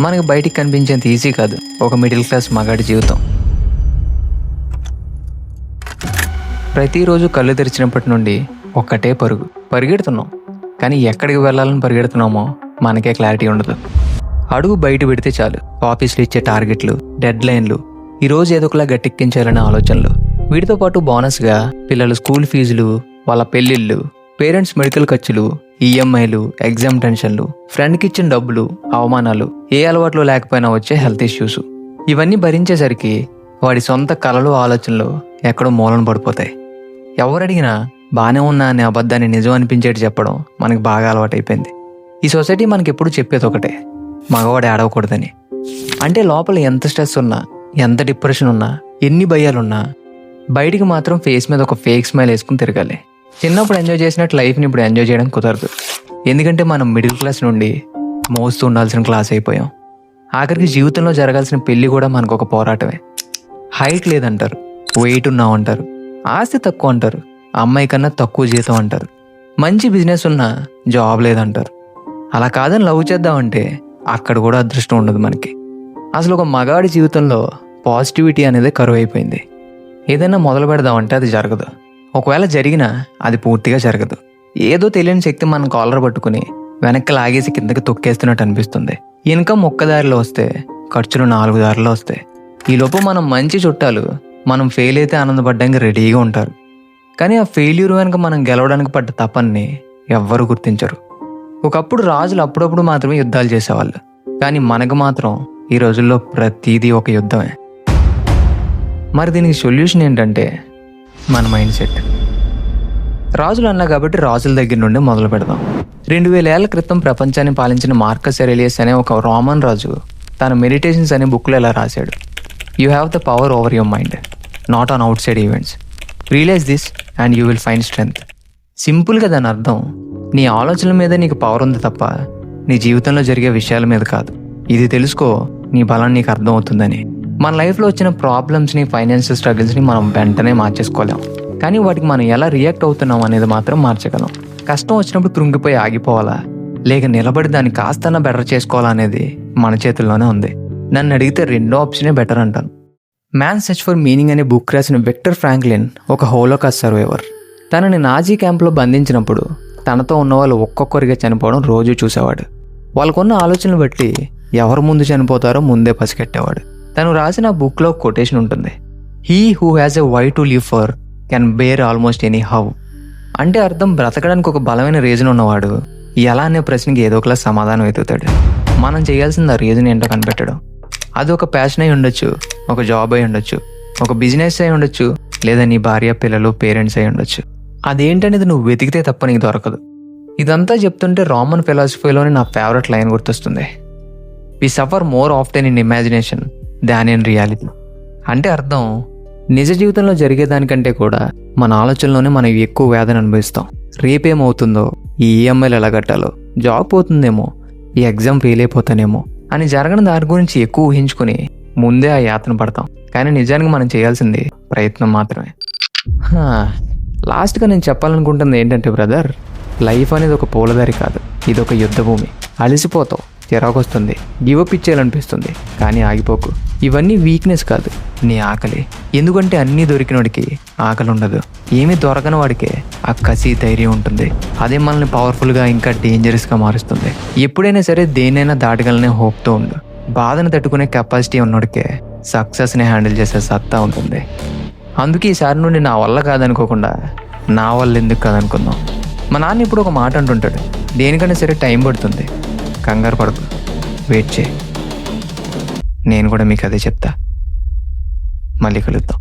మనకు బయటికి కనిపించేంత ఈజీ కాదు ఒక మిడిల్ క్లాస్ మగాడి జీవితం. ప్రతిరోజు కళ్ళు తెరిచినప్పటి నుండి ఒక్కటే పరిగెడుతున్నాం. కానీ ఎక్కడికి వెళ్ళాలని పరిగెడుతున్నామో మనకే క్లారిటీ ఉండదు. అడుగు బయట పెడితే చాలు ఆఫీసులు ఇచ్చే టార్గెట్లు, డెడ్ లైన్లు, ఈరోజు ఏదో ఒకలా గట్టెక్కించాలనే ఆలోచనలు. వీటితో పాటు బోనస్గా పిల్లల స్కూల్ ఫీజులు, వాళ్ళ పెళ్ళిళ్ళు, పేరెంట్స్ మెడికల్ ఖర్చులు, ఈఎంఐలు, ఎగ్జామ్ టెన్షన్లు, ఫ్రెండ్కి ఇచ్చిన డబ్బులు, అవమానాలు, ఏ అలవాట్లు లేకపోయినా వచ్చే హెల్త్ ఇష్యూస్. ఇవన్నీ భరించేసరికి వాడి సొంత కలలు, ఆలోచనలు ఎక్కడో మూలన పడిపోతాయి. ఎవరడిగినా బాగానే ఉన్నా అనే అబద్ధాన్ని నిజం అనిపించేటి చెప్పడం మనకి బాగా అలవాటైపోయింది. ఈ సొసైటీ మనకి ఎప్పుడు చెప్పేది ఒకటే, మగవాడు ఏడవకూడదని. అంటే లోపల ఎంత స్ట్రెస్ ఉన్నా, ఎంత డిప్రెషన్ ఉన్నా, ఎన్ని భయాలున్నా బయటికి మాత్రం ఫేస్ మీద ఒక ఫేక్ స్మైల్ వేసుకుని తిరగాలి. చిన్నప్పుడు ఎంజాయ్ చేసినట్టు లైఫ్ని ఇప్పుడు ఎంజాయ్ చేయడం కుదరదు. ఎందుకంటే మనం మిడిల్ క్లాస్ నుండి మోస్తూ ఉండాల్సిన క్లాస్ అయిపోయాం. ఆఖరికి జీవితంలో జరగాల్సిన పెళ్లి కూడా మనకు ఒక పోరాటమే. హైట్ లేదంటారు, వెయిట్ ఉన్నామంటారు, ఆస్తి తక్కువ అంటారు, అమ్మాయి కన్నా తక్కువ జీతం అంటారు, మంచి బిజినెస్ ఉన్నా జాబ్ లేదంటారు. అలా కాదని లవ్ చేద్దామంటే అక్కడ కూడా అదృష్టం ఉండదు మనకి. అసలు ఒక మగాడి జీవితంలో పాజిటివిటీ అనేది కరువు అయిపోయింది. ఏదైనా మొదలు పెడదామంటే అది జరగదు. ఒకవేళ జరిగినా అది పూర్తిగా జరగదు. ఏదో తెలియని శక్తి మన కాలర్ పట్టుకుని వెనక్కి లాగేసి కిందకి తొక్కేస్తున్నట్టు అనిపిస్తుంది. ఇన్కమ్ ఒక్క దారిలో వస్తే ఖర్చులు 4 దారిలో వస్తాయి. ఈలోపు మనం మంచి చుట్టాలు మనం ఫెయిల్ అయితే ఆనందపడడానికి రెడీగా ఉంటారు. కానీ ఆ ఫెయిల్యూర్ వెనుక మనం గెలవడానికి పడ్డ తపన్ని ఎవ్వరూ గుర్తించరు. ఒకప్పుడు రాజులు అప్పుడప్పుడు మాత్రమే యుద్ధాలు చేసేవాళ్ళు. కానీ మనకు మాత్రం ఈ రోజుల్లో ప్రతిదీ ఒక యుద్ధమే. మరి దీనికి సొల్యూషన్ ఏంటంటే మన మైండ్ సెట్. రాజులు అన్నా కాబట్టి రాజుల దగ్గర నుండి మొదలు పెడదాం. 2000 ఏళ్ల క్రితం ప్రపంచాన్ని పాలించిన మార్కస్ ఎరెలియస్ అనే ఒక రోమన్ రాజు తన మెడిటేషన్స్ అనే బుక్లో ఇలా రాశాడు: you have the power over your mind, not on outside events. Realize this and you will find strength. సింపుల్గా దాని అర్థం, నీ ఆలోచనల మీద నీకు పవర్ ఉంది తప్ప నీ జీవితంలో జరిగే విషయాల మీద కాదు. ఇది తెలుసుకో, నీ బలం నీకు అర్థం అవుతుందని. మన లైఫ్లో వచ్చిన ప్రాబ్లమ్స్ని, ఫైనాన్షియల్ స్ట్రగుల్స్ని మనం వెంటనే మార్చేసుకోలేం. కానీ వాటికి మనం ఎలా రియాక్ట్ అవుతున్నాం అనేది మాత్రం మార్చగలం. కష్టం వచ్చినప్పుడు కృంగిపోయి ఆగిపోవాలా, లేక నిలబడి దాన్ని కాస్తన్నా బెటర్ చేసుకోవాలా అనేది మన చేతుల్లోనే ఉంది. నన్ను అడిగితే రెండో ఆప్షనే బెటర్ అంటాను. మ్యాన్ సెర్చ్ ఫర్ మీనింగ్ అనే బుక్ రాసిన విక్టర్ ఫ్రాంక్లిన్ ఒక హోలోకాస్ట్ సర్వైవర్. తనని నాజీ క్యాంప్లో బంధించినప్పుడు తనతో ఉన్న వాళ్ళు ఒక్కొక్కరిగా చనిపోవడం రోజు చూసేవాడు. వాళ్ళకున్న ఆలోచనలు బట్టి ఎవరు ముందు చనిపోతారో ముందే పసిగట్టేవాడు. తను రాసిన బుక్లో కొటేషన్ ఉంటుంది: he who has a why to live for can bear almost any how. అంటే అర్థం, బ్రతకడానికి ఒక బలమైన రీజన్ ఉన్నవాడు ఎలా అనే ప్రశ్నకి ఏదో ఒకలా సమాధానం వెతుకుతాడు. మనం చేయాల్సింది ఆ రీజన్ ఏంటో కనిపెట్టడం. అది ఒక ప్యాషన్ అయి ఉండొచ్చు, ఒక జాబ్ అయి ఉండొచ్చు, ఒక బిజినెస్ అయి ఉండొచ్చు, లేదా నీ భార్య, పిల్లలు, పేరెంట్స్ అయి ఉండొచ్చు. అదేంటనేది నువ్వు వెతికితే తప్ప నీకు దొరకదు. ఇదంతా చెప్తుంటే రోమన్ ఫిలాసఫీలోని నా ఫేవరెట్ లైన్ గుర్తొస్తుంది: we suffer more often in imagination than in reality. అంటే అర్థం, నిజ జీవితంలో జరిగేదానికంటే కూడా మన ఆలోచనలోనే మనం ఎక్కువ వేదన అనుభవిస్తాం. రేపేమవుతుందో, ఈ ఈఎంఐలు ఎలా కట్టాలో, జాబ్ పోతుందేమో, ఈ ఎగ్జామ్ ఫెయిల్ అయిపోతానేమో అని జరగని దాని గురించి ఎక్కువ ఊహించుకుని ముందే ఆ యాతన పడతాం. కానీ నిజానికి మనం చేయాల్సింది ప్రయత్నం మాత్రమే. లాస్ట్గా నేను చెప్పాలనుకుంటుంది ఏంటంటే బ్రదర్, లైఫ్ అనేది ఒక పూలదారి కాదు, ఇది ఒక యుద్ధ భూమి. అలసిపోతావు, చిరాకు వస్తుంది, గివప్ ఇచ్చేయాలనిపిస్తుంది, కానీ ఆగిపోకు. ఇవన్నీ వీక్నెస్ కాదు, నీ ఆకలి. ఎందుకంటే అన్నీ దొరికినోడికి ఆకలి ఉండదు. ఏమీ దొరకని వాడికే ఆ కసి, ధైర్యం ఉంటుంది. అదే మనల్ని పవర్ఫుల్గా, ఇంకా డేంజరస్గా మారుస్తుంది. ఎప్పుడైనా సరే దేన్నైనా దాటగలనే హోప్తో ఉండు. బాధను తట్టుకునే కెపాసిటీ ఉన్నోడికే సక్సెస్ని హ్యాండిల్ చేసే సత్తా ఉంటుంది. అందుకే ఈసారి నుండి నా వల్ల కాదనుకోకుండా నా వల్ల ఎందుకు కాదనుకుందాం. మా నాన్న ఇప్పుడు ఒక మాట అంటుంటాడు: దేనికైనా సరే టైం పడుతుంది, కంగారు పడకు, వెయిట్ చేయి. నేను కూడా మీకు అదే చెప్తా. మళ్ళీ కలుద్దాం.